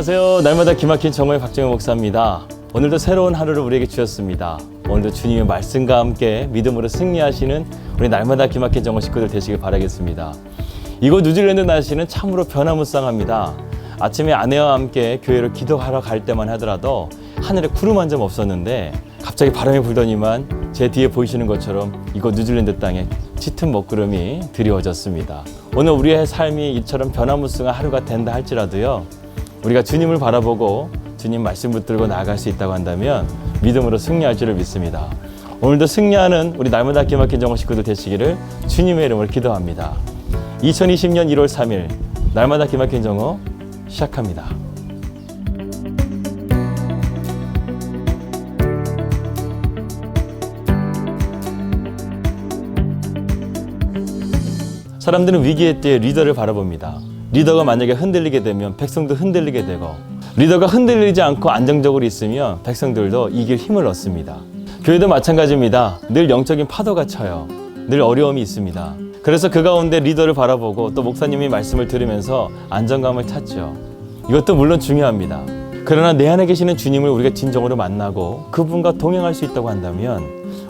안녕하세요. 날마다 기막힌 정오의 박정현 목사입니다. 오늘도 새로운 하루를 우리에게 주셨습니다. 오늘도 주님의 말씀과 함께 믿음으로 승리하시는 우리 날마다 기막힌 정오 식구들 되시길 바라겠습니다. 이곳 뉴질랜드 날씨는 참으로 변화무쌍합니다. 아침에 아내와 함께 교회로 기도하러 갈 때만 하더라도 하늘에 구름 한 점 없었는데 갑자기 바람이 불더니만 제 뒤에 보이시는 것처럼 이곳 뉴질랜드 땅에 짙은 먹구름이 드리워졌습니다. 오늘 우리의 삶이 이처럼 변화무쌍한 하루가 된다 할지라도요, 우리가 주님을 바라보고 주님 말씀 붙들고 나아갈 수 있다고 한다면 믿음으로 승리할 줄을 믿습니다. 오늘도 승리하는 우리 날마다 기막힌 정오 식구들 되시기를 주님의 이름으로 기도합니다. 2020년 1월 3일 날마다 기막힌 정오 시작합니다. 사람들은 위기의 때에 리더를 바라봅니다. 리더가 만약에 흔들리게 되면 백성도 흔들리게 되고, 리더가 흔들리지 않고 안정적으로 있으면 백성들도 이길 힘을 얻습니다. 교회도 마찬가지입니다. 늘 영적인 파도가 쳐요. 늘 어려움이 있습니다. 그래서 그 가운데 리더를 바라보고 또 목사님이 말씀을 들으면서 안정감을 찾죠. 이것도 물론 중요합니다. 그러나 내 안에 계시는 주님을 우리가 진정으로 만나고 그분과 동행할 수 있다고 한다면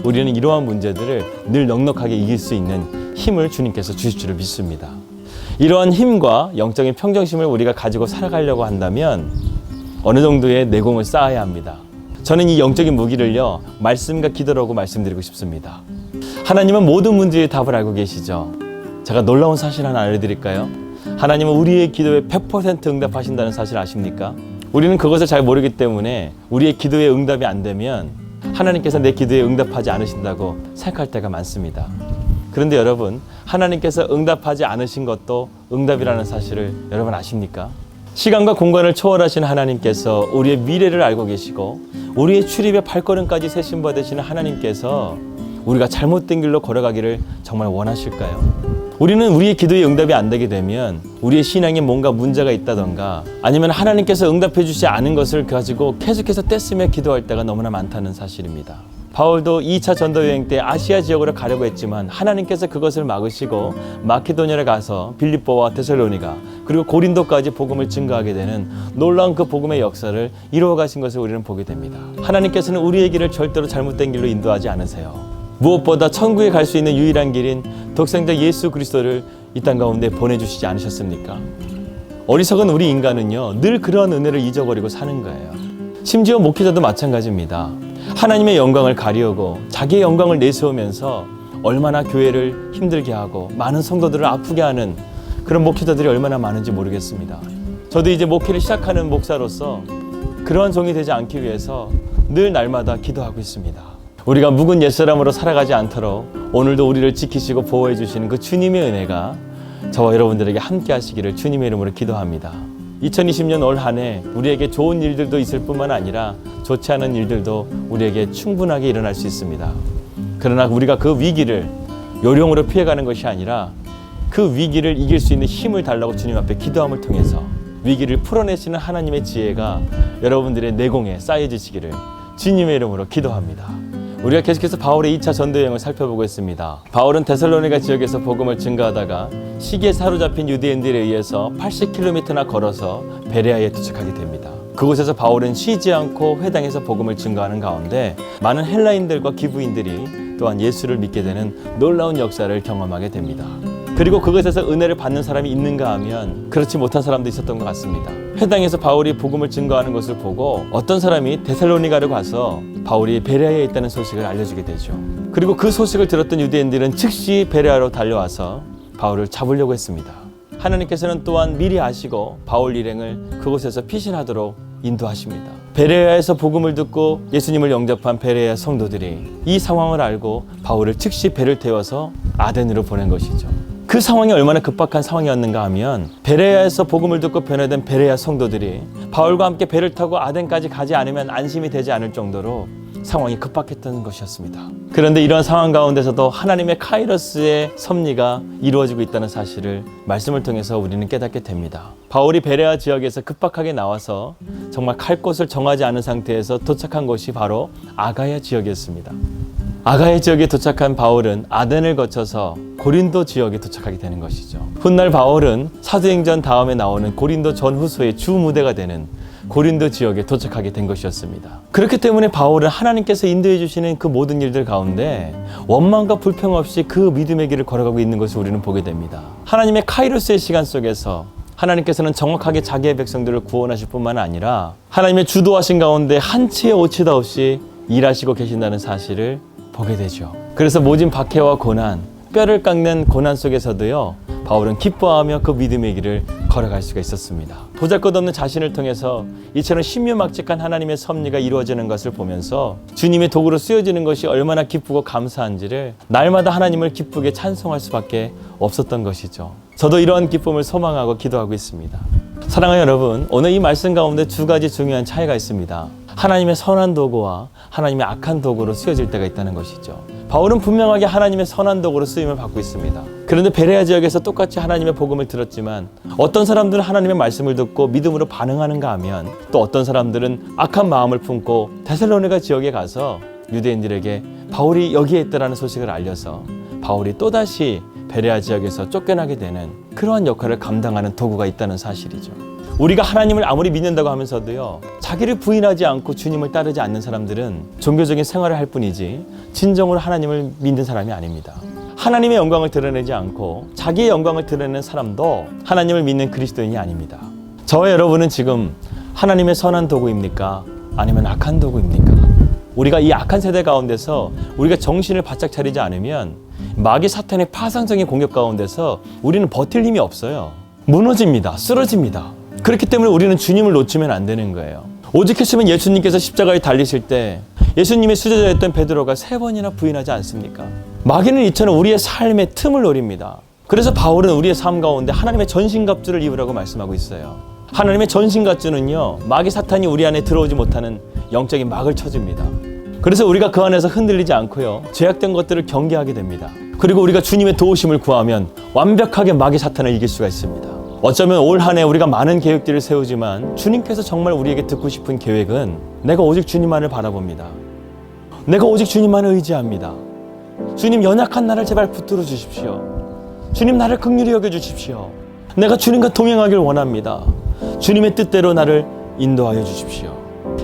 우리는 이러한 문제들을 늘 넉넉하게 이길 수 있는 힘을 주님께서 주실 줄을 믿습니다. 이러한 힘과 영적인 평정심을 우리가 가지고 살아가려고 한다면 어느 정도의 내공을 쌓아야 합니다. 저는 이 영적인 무기를요, 말씀과 기도라고 말씀드리고 싶습니다. 하나님은 모든 문제의 답을 알고 계시죠. 제가 놀라운 사실 하나 알려드릴까요? 하나님은 우리의 기도에 100% 응답하신다는 사실 아십니까? 우리는 그것을 잘 모르기 때문에 우리의 기도에 응답이 안 되면 하나님께서 내 기도에 응답하지 않으신다고 생각할 때가 많습니다. 그런데 여러분, 하나님께서 응답하지 않으신 것도 응답이라는 사실을 여러분 아십니까? 시간과 공간을 초월하시는 하나님께서 우리의 미래를 알고 계시고 우리의 출입의 발걸음까지 세심받으시는 하나님께서 우리가 잘못된 길로 걸어가기를 정말 원하실까요? 우리는 우리의 기도에 응답이 안 되게 되면 우리의 신앙에 뭔가 문제가 있다던가 아니면 하나님께서 응답해 주지 않은 것을 가지고 계속해서 떼쓰며 기도할 때가 너무나 많다는 사실입니다. 바울도 2차 전도 여행 때 아시아 지역으로 가려고 했지만 하나님께서 그것을 막으시고 마케도냐에 가서 빌립보와 데살로니가 그리고 고린도까지 복음을 증거하게 되는 놀라운 그 복음의 역사를 이루어 가신 것을 우리는 보게 됩니다. 하나님께서는 우리의 길을 절대로 잘못된 길로 인도하지 않으세요. 무엇보다 천국에 갈 수 있는 유일한 길인 독생자 예수 그리스도를 이 땅 가운데 보내주시지 않으셨습니까? 어리석은 우리 인간은요, 늘 그러한 은혜를 잊어버리고 사는 거예요. 심지어 목회자도 마찬가지입니다. 하나님의 영광을 가리우고 자기의 영광을 내세우면서 얼마나 교회를 힘들게 하고 많은 성도들을 아프게 하는 그런 목회자들이 얼마나 많은지 모르겠습니다. 저도 이제 목회를 시작하는 목사로서 그러한 종이 되지 않기 위해서 늘 날마다 기도하고 있습니다. 우리가 묵은 옛사람으로 살아가지 않도록 오늘도 우리를 지키시고 보호해 주시는 그 주님의 은혜가 저와 여러분들에게 함께 하시기를 주님의 이름으로 기도합니다. 2020년 올 한 해 우리에게 좋은 일들도 있을 뿐만 아니라 좋지 않은 일들도 우리에게 충분하게 일어날 수 있습니다. 그러나 우리가 그 위기를 요령으로 피해가는 것이 아니라 그 위기를 이길 수 있는 힘을 달라고 주님 앞에 기도함을 통해서 위기를 풀어내시는 하나님의 지혜가 여러분들의 내공에 쌓여지시기를 주님의 이름으로 기도합니다. 우리가 계속해서 바울의 2차 전도 여행을 살펴보고 있습니다. 바울은 데살로니가 지역에서 복음을 증거하다가 시기에 사로잡힌 유대인들에 의해서 80km나 걸어서 베레아에 도착하게 됩니다. 그곳에서 바울은 쉬지 않고 회당에서 복음을 증거하는 가운데 많은 헬라인들과 기브인들이 또한 예수를 믿게 되는 놀라운 역사를 경험하게 됩니다. 그리고 그것에서 은혜를 받는 사람이 있는가 하면 그렇지 못한 사람도 있었던 것 같습니다. 회당에서 바울이 복음을 증거하는 것을 보고 어떤 사람이 데살로니가를 가서 바울이 베레아에 있다는 소식을 알려주게 되죠. 그리고 그 소식을 들었던 유대인들은 즉시 베레아로 달려와서 바울을 잡으려고 했습니다. 하나님께서는 또한 미리 아시고 바울 일행을 그곳에서 피신하도록 인도하십니다. 베레아에서 복음을 듣고 예수님을 영접한 베레아 성도들이 이 상황을 알고 바울을 즉시 배를 태워서 아덴으로 보낸 것이죠. 그 상황이 얼마나 급박한 상황이었는가 하면 베레아에서 복음을 듣고 변화된 베레아 성도들이 바울과 함께 배를 타고 아덴까지 가지 않으면 안심이 되지 않을 정도로 상황이 급박했던 것이었습니다. 그런데 이러한 상황 가운데서도 하나님의 카이로스의 섭리가 이루어지고 있다는 사실을 말씀을 통해서 우리는 깨닫게 됩니다. 바울이 베레아 지역에서 급박하게 나와서 정말 갈 곳을 정하지 않은 상태에서 도착한 곳이 바로 아가야 지역이었습니다. 아가야 지역에 도착한 바울은 아덴을 거쳐서 고린도 지역에 도착하게 되는 것이죠. 훗날 바울은 사도행전 다음에 나오는 고린도 전후서의 주 무대가 되는 고린도 지역에 도착하게 된 것이었습니다. 그렇기 때문에 바울은 하나님께서 인도해 주시는 그 모든 일들 가운데 원망과 불평 없이 그 믿음의 길을 걸어가고 있는 것을 우리는 보게 됩니다. 하나님의 카이로스의 시간 속에서 하나님께서는 정확하게 자기의 백성들을 구원하실 뿐만 아니라 하나님의 주도하신 가운데 한치의 오치도 없이 일하시고 계신다는 사실을 보게 되죠. 그래서 모진 박해와 고난, 뼈를 깎는 고난 속에서도요, 바울은 기뻐하며 그 믿음의 길을 걸어갈 수가 있었습니다. 보잘것없는 자신을 통해서 이처럼 신묘막측한 하나님의 섭리가 이루어지는 것을 보면서 주님의 도구로 쓰여지는 것이 얼마나 기쁘고 감사한지를 날마다 하나님을 기쁘게 찬송할 수밖에 없었던 것이죠. 저도 이러한 기쁨을 소망하고 기도하고 있습니다. 사랑하는 여러분, 오늘 이 말씀 가운데 두 가지 중요한 차이가 있습니다. 하나님의 선한 도구와 하나님의 악한 도구로 쓰여질 때가 있다는 것이죠. 바울은 분명하게 하나님의 선한 도구로 쓰임을 받고 있습니다. 그런데 베레아 지역에서 똑같이 하나님의 복음을 들었지만 어떤 사람들은 하나님의 말씀을 듣고 믿음으로 반응하는가 하면 또 어떤 사람들은 악한 마음을 품고 데살로니가 지역에 가서 유대인들에게 바울이 여기에 있다라는 소식을 알려서 바울이 또다시 베레아 지역에서 쫓겨나게 되는 그러한 역할을 감당하는 도구가 있다는 사실이죠. 우리가 하나님을 아무리 믿는다고 하면서도요, 자기를 부인하지 않고 주님을 따르지 않는 사람들은 종교적인 생활을 할 뿐이지 진정으로 하나님을 믿는 사람이 아닙니다. 하나님의 영광을 드러내지 않고 자기의 영광을 드러내는 사람도 하나님을 믿는 그리스도인이 아닙니다. 저와 여러분은 지금 하나님의 선한 도구입니까? 아니면 악한 도구입니까? 우리가 이 악한 세대 가운데서 우리가 정신을 바짝 차리지 않으면 마귀 사탄의 파상적인 공격 가운데서 우리는 버틸 힘이 없어요. 무너집니다. 쓰러집니다. 그렇기 때문에 우리는 주님을 놓치면 안 되는 거예요. 오죽했으면 예수님께서 십자가에 달리실 때 예수님의 수제자였던 베드로가 3번이나 부인하지 않습니까? 마귀는 이처럼 우리의 삶의 틈을 노립니다. 그래서 바울은 우리의 삶 가운데 하나님의 전신갑주를 입으라고 말씀하고 있어요. 하나님의 전신갑주는요, 마귀 사탄이 우리 안에 들어오지 못하는 영적인 막을 쳐줍니다. 그래서 우리가 그 안에서 흔들리지 않고요, 죄악된 것들을 경계하게 됩니다. 그리고 우리가 주님의 도우심을 구하면 완벽하게 마귀 사탄을 이길 수가 있습니다. 어쩌면 올 한 해 우리가 많은 계획들을 세우지만 주님께서 정말 우리에게 듣고 싶은 계획은 내가 오직 주님만을 바라봅니다. 내가 오직 주님만을 의지합니다. 주님, 연약한 나를 제발 붙들어 주십시오. 주님, 나를 긍휼히 여겨 주십시오. 내가 주님과 동행하길 원합니다. 주님의 뜻대로 나를 인도하여 주십시오.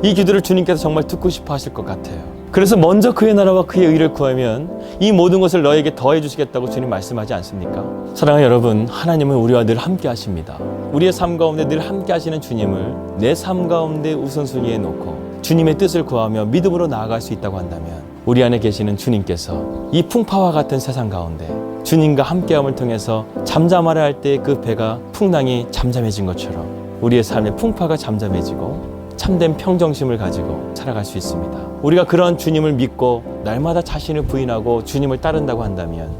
이 기도를 주님께서 정말 듣고 싶어 하실 것 같아요. 그래서 먼저 그의 나라와 그의 의를 구하면 이 모든 것을 너에게 더해 주시겠다고 주님 말씀하지 않습니까? 사랑하는 여러분, 하나님은 우리와 늘 함께 하십니다. 우리의 삶 가운데 늘 함께 하시는 주님을 내 삶 가운데 우선순위에 놓고 주님의 뜻을 구하며 믿음으로 나아갈 수 있다고 한다면 우리 안에 계시는 주님께서 이 풍파와 같은 세상 가운데 주님과 함께함을 통해서 잠잠하려 할 때 그 배가 풍랑이 잠잠해진 것처럼 우리의 삶의 풍파가 잠잠해지고 참된 평정심을 가지고 살아갈 수 있습니다. 우리가 그런 주님을 믿고 날마다 자신을 부인하고 주님을 따른다고 한다면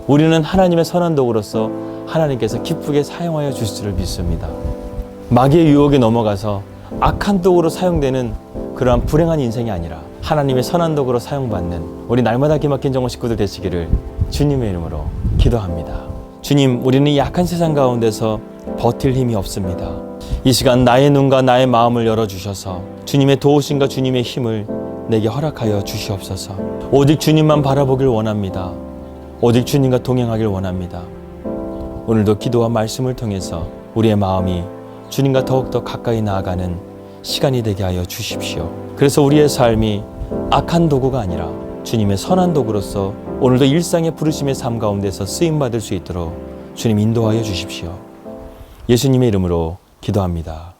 우리는 하나님의 선한 도구로서 하나님께서 기쁘게 사용하여 주실 줄 믿습니다. 마귀의 유혹에 넘어가서 악한 도구로 사용되는 그러한 불행한 인생이 아니라 하나님의 선한 도구로 사용받는 우리 날마다 기막힌 정원 식구들 되시기를 주님의 이름으로 기도합니다. 주님, 우리는 이 약한 세상 가운데서 버틸 힘이 없습니다. 이 시간 나의 눈과 나의 마음을 열어주셔서 주님의 도우심과 주님의 힘을 내게 허락하여 주시옵소서. 오직 주님만 바라보길 원합니다. 오직 주님과 동행하길 원합니다. 오늘도 기도와 말씀을 통해서 우리의 마음이 주님과 더욱더 가까이 나아가는 시간이 되게 하여 주십시오. 그래서 우리의 삶이 악한 도구가 아니라 주님의 선한 도구로서 오늘도 일상의 부르심의 삶 가운데서 쓰임받을 수 있도록 주님 인도하여 주십시오. 예수님의 이름으로 기도합니다.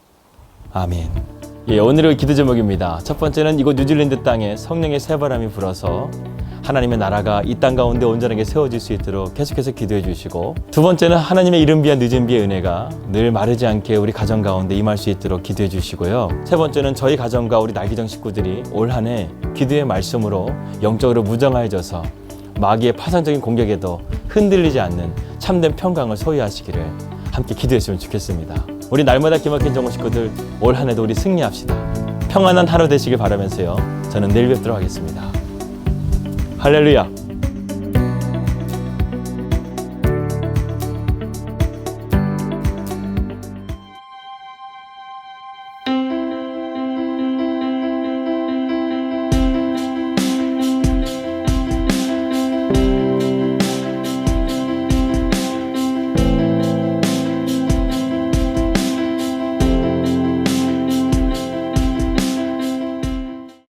아멘. 오늘의 기도 제목입니다. 첫 번째는 이곳 뉴질랜드 땅에 성령의 새바람이 불어서 하나님의 나라가 이 땅 가운데 온전하게 세워질 수 있도록 계속해서 기도해 주시고, 두 번째는 하나님의 이른 비와 늦은 비의 은혜가 늘 마르지 않게 우리 가정 가운데 임할 수 있도록 기도해 주시고요. 세 번째는 저희 가정과 우리 날기정 식구들이 올 한 해 기도의 말씀으로 영적으로 무장해져서 마귀의 파상적인 공격에도 흔들리지 않는 참된 평강을 소유하시기를 함께 기도했으면 좋겠습니다. 우리 날마다 기막힌 정원 식구들 올 한 해도 우리 승리합시다. 평안한 하루 되시길 바라면서요. 저는 내일 뵙도록 하겠습니다. 할렐루야.